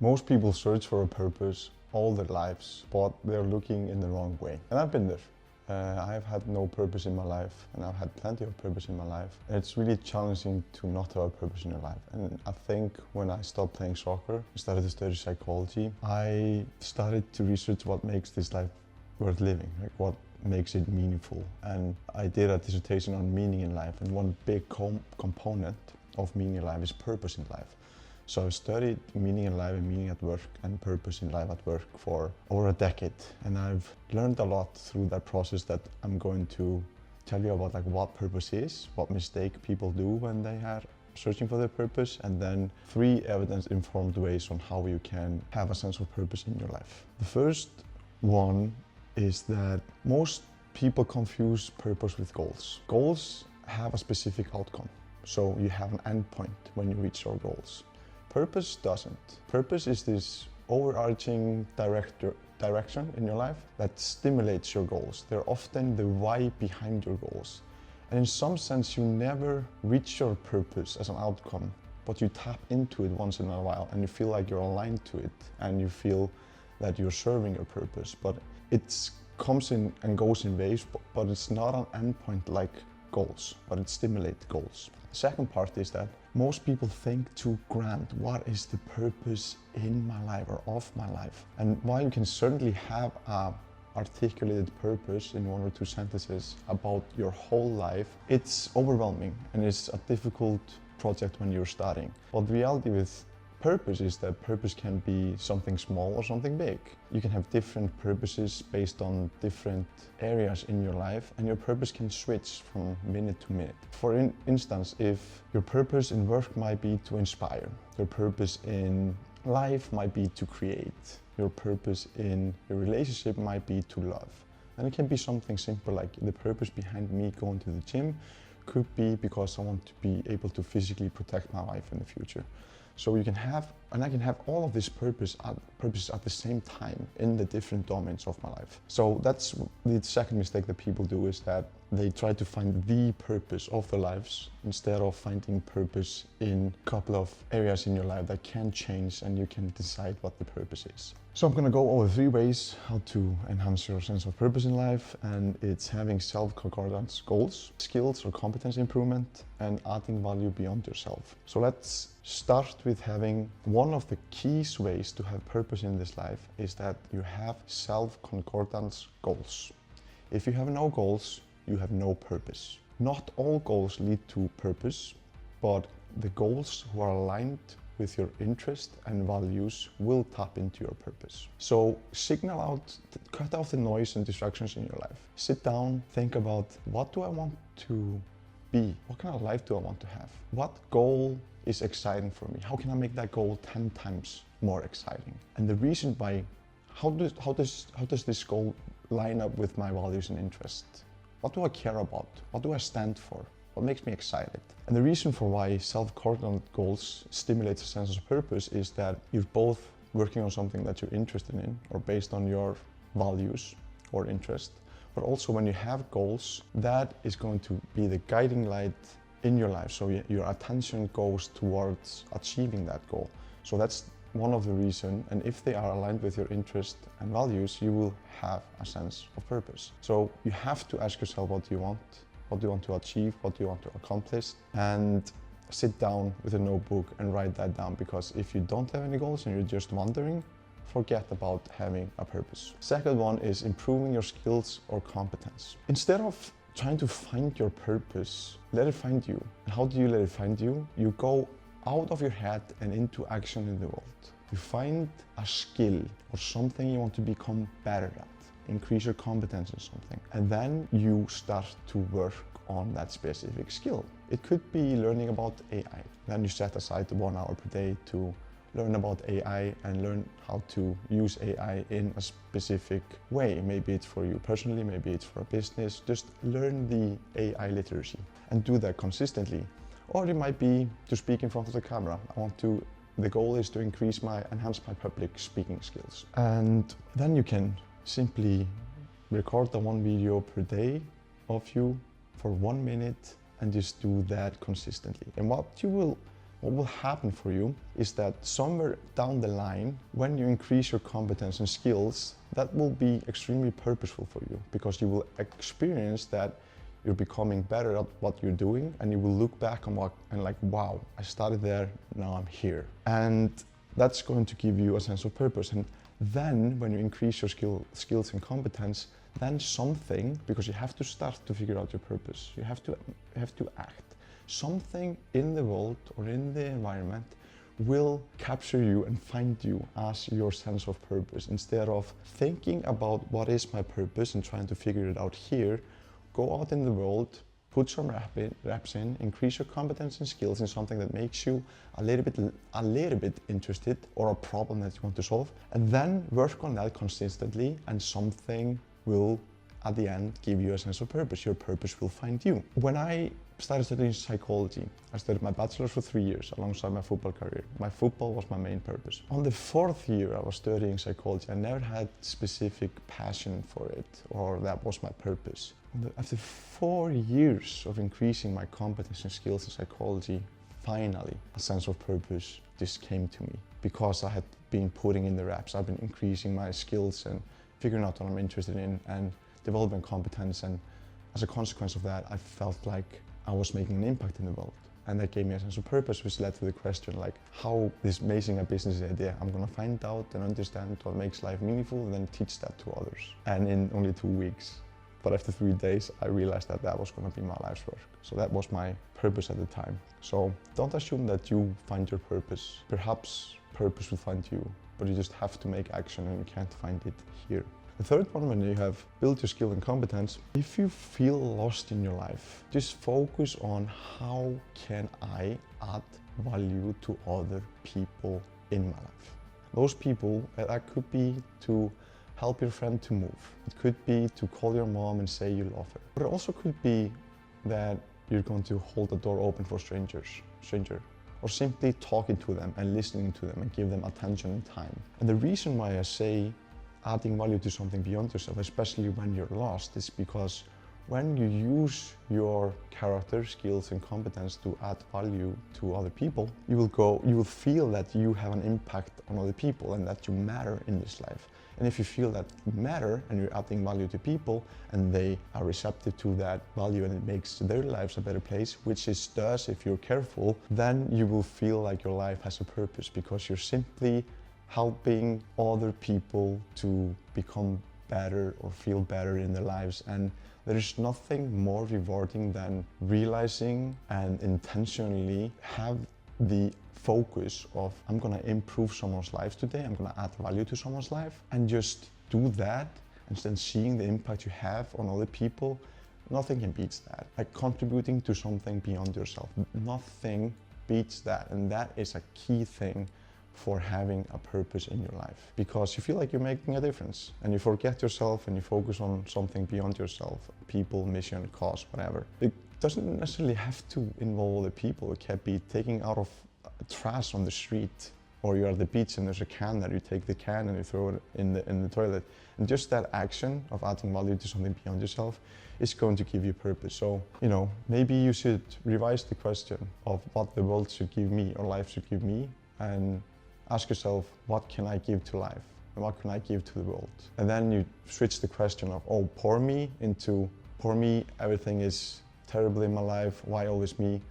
Most people search for a purpose all their lives, but they're looking in the wrong way. And I've been there. I've had no purpose in my life, and I've had plenty of purpose in my life. And it's really challenging to not have a purpose in your life. And I think when I stopped playing soccer and started to study psychology, I started to research what makes this life worth living, like what makes it meaningful. And I did a dissertation on meaning in life, and one big component of meaning in life is purpose in life. So I've studied meaning in life and meaning at work and purpose in life at work for over a decade. And I've learned a lot through that process that I'm going to tell you about, like what purpose is, what mistake people do when they are searching for their purpose, and then 3 evidence-informed ways on how you can have a sense of purpose in your life. The first one is that most people confuse purpose with goals. Goals have a specific outcome. So you have an endpoint when you reach your goals. Purpose doesn't. Purpose is this overarching direction in your life that stimulates your goals. They're often the why behind your goals. And in some sense, you never reach your purpose as an outcome, but you tap into it once in a while and you feel like you're aligned to it and you feel that you're serving your purpose. But it comes in and goes in waves, but it's not an endpoint like goals, but it stimulates goals. The second part is that most people think too grand. What is the purpose in my life or of my life? And while you can certainly have an articulated purpose in 1 or 2 sentences about your whole life, it's overwhelming and it's a difficult project when you're starting. But the reality with purpose is that purpose can be something small or something big. You can have different purposes based on different areas in your life, and your purpose can switch from minute to minute. For instance, if your purpose in work might be to inspire, your purpose in life might be to create, your purpose in your relationship might be to love. And it can be something simple like the purpose behind me going to the gym could be because I want to be able to physically protect my wife in the future. So you can have, and I can have all of these purposes at the same time in the different domains of my life. So that's the second mistake that people do, is that they try to find the purpose of their lives instead of finding purpose in a couple of areas in your life that can change and you can decide what the purpose is. So I'm going to go over 3 ways how to enhance your sense of purpose in life, and it's having self-concordant goals, skills or competence improvement, and adding value beyond yourself. So let's start with having one of the key ways to have purpose in this life is that you have self-concordant goals. If you have no goals, you have no purpose. Not all goals lead to purpose, but the goals who are aligned with your interest and values will tap into your purpose. So signal out, cut out the noise and distractions in your life. Sit down, think about, what do I want to be? What kind of life do I want to have? What goal is exciting for me? How can I make that goal 10 times more exciting? And the reason why, how does this goal line up with my values and interests? What do I care about? What do I stand for? What makes me excited? And the reason for why self-concordant goals stimulate a sense of purpose is that you're both working on something that you're interested in or based on your values or interest, but also when you have goals, that is going to be the guiding light in your life. So your attention goes towards achieving that goal. So that's one of the reasons, and if they are aligned with your interest and values, you will have a sense of purpose. So you have to ask yourself, what do you want? What do you want to achieve? What do you want to accomplish? And sit down with a notebook and write that down, because if you don't have any goals and you're just wandering, forget about having a purpose. Second one is improving your skills or competence. Instead of trying to find your purpose, let it find you. And how do you let it find you? You go out of your head and into action in the world. You find a skill or something you want to become better at. Increase your competence in something, and then you start to work on that specific skill. It could be learning about AI. Then you set aside 1 hour per day to learn about AI and learn how to use AI in a specific way. Maybe it's for you personally, maybe it's for a business. Just learn the AI literacy and do that consistently. Or it might be to speak in front of the camera. The goal is to enhance my public speaking skills. And then you can simply record the 1 video per day of you for 1 minute and just do that consistently. And what you will what will happen for you is that somewhere down the line, when you increase your competence and skills, that will be extremely purposeful for you, because you will experience that you're becoming better at what you're doing, and you will look back on like, wow, I started there, now I'm here. And that's going to give you a sense of purpose. And then when you increase your skills and competence, then something, because you have to start to figure out your purpose, you have to act. Something in the world or in the environment will capture you and find you as your sense of purpose. Instead of thinking about what is my purpose and trying to figure it out here, go out in the world, put some reps in, increase your competence and skills in something that makes you a little bit interested, or a problem that you want to solve, and then work on that consistently, and something will at the end give you a sense of purpose. Your purpose will find you. When I started studying psychology, I studied my bachelor's for 3 years alongside my football career. My football was my main purpose. On the 4th year I was studying psychology, I never had specific passion for it, or that was my purpose. After 4 years of increasing my competence and skills in psychology, finally a sense of purpose just came to me, because I had been putting in the reps. I've been increasing my skills and figuring out what I'm interested in and developing competence, and as a consequence of that, I felt like I was making an impact in the world. And that gave me a sense of purpose, which led to the question, like, how this amazing a business idea, I'm gonna find out and understand what makes life meaningful and then teach that to others. And in only 2 weeks, but after 3 days, I realized that that was gonna be my life's work. So that was my purpose at the time. So don't assume that you find your purpose. Perhaps purpose will find you, but you just have to make action, and you can't find it here. The third one, when you have built your skill and competence, if you feel lost in your life, just focus on how can I add value to other people in my life. Those people, that could be to help your friend to move. It could be to call your mom and say you love her. But it also could be that you're going to hold the door open for stranger, or simply talking to them and listening to them and give them attention and time. And the reason why I say adding value to something beyond yourself, especially when you're lost, is because when you use your character, skills and competence to add value to other people, you will feel that you have an impact on other people and that you matter in this life. And if you feel that you matter and you're adding value to people and they are receptive to that value and it makes their lives a better place, which it does if you're careful, then you will feel like your life has a purpose, because you're simply helping other people to become better or feel better in their lives. And there is nothing more rewarding than realizing and intentionally have the focus of, I'm gonna improve someone's life today, I'm gonna add value to someone's life, and just do that, and then seeing the impact you have on other people. Nothing can beat that. Like contributing to something beyond yourself, nothing beats that. And that is a key thing for having a purpose in your life, because you feel like you're making a difference and you forget yourself and you focus on something beyond yourself, people, mission, cause, whatever. It doesn't necessarily have to involve other people. It can be taking out of trash on the street, or you're at the beach and there's a can there, you take the can and you throw it in the toilet. And just that action of adding value to something beyond yourself is going to give you purpose. So, maybe you should revise the question of what the world should give me or life should give me, and ask yourself, what can I give to life and what can I give to the world? And then you switch the question of, poor me, everything is terrible in my life, why always me,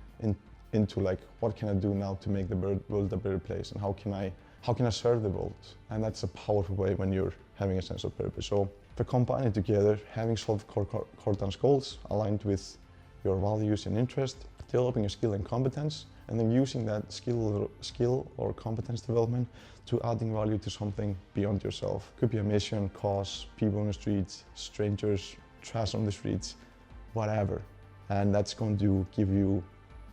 into like, what can I do now to make the world a better place, and how can I serve the world? And that's a powerful way when you're having a sense of purpose. So if I combine it together, having self-concordant goals aligned with your values and interest, developing a skill and competence, and then using that skill or competence development to adding value to something beyond yourself. Could be a mission, cause, people on the streets, strangers, trash on the streets, whatever. And that's going to give you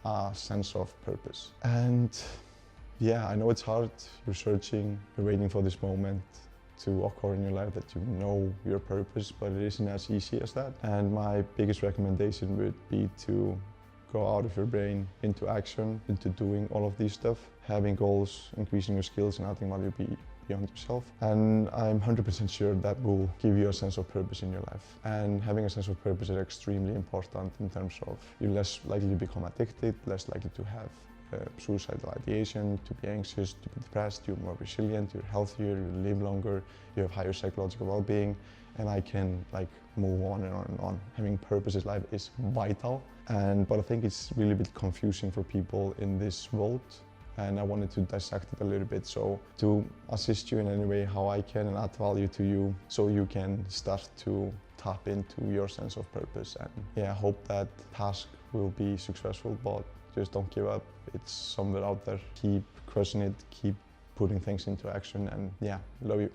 a sense of purpose. And yeah, I know it's hard. You're searching, you're waiting for this moment to occur in your life that you know your purpose, but it isn't as easy as that. And my biggest recommendation would be to go out of your brain into action, into doing all of these stuff, having goals, increasing your skills and adding value beyond yourself. And I'm 100% sure that will give you a sense of purpose in your life. And having a sense of purpose is extremely important in terms of you're less likely to become addicted, less likely to have suicidal ideation, to be anxious, to be depressed. You're more resilient, you're healthier, you live longer, you have higher psychological well-being, and I can like move on and on and on. Having purpose in life is vital, but I think it's really a bit confusing for people in this world, and I wanted to dissect it a little bit, so to assist you in any way how I can and add value to you, so you can start to tap into your sense of purpose. And yeah, I hope that task will be successful, but just don't give up. It's somewhere out there. Keep crushing it, keep putting things into action, and yeah, love you.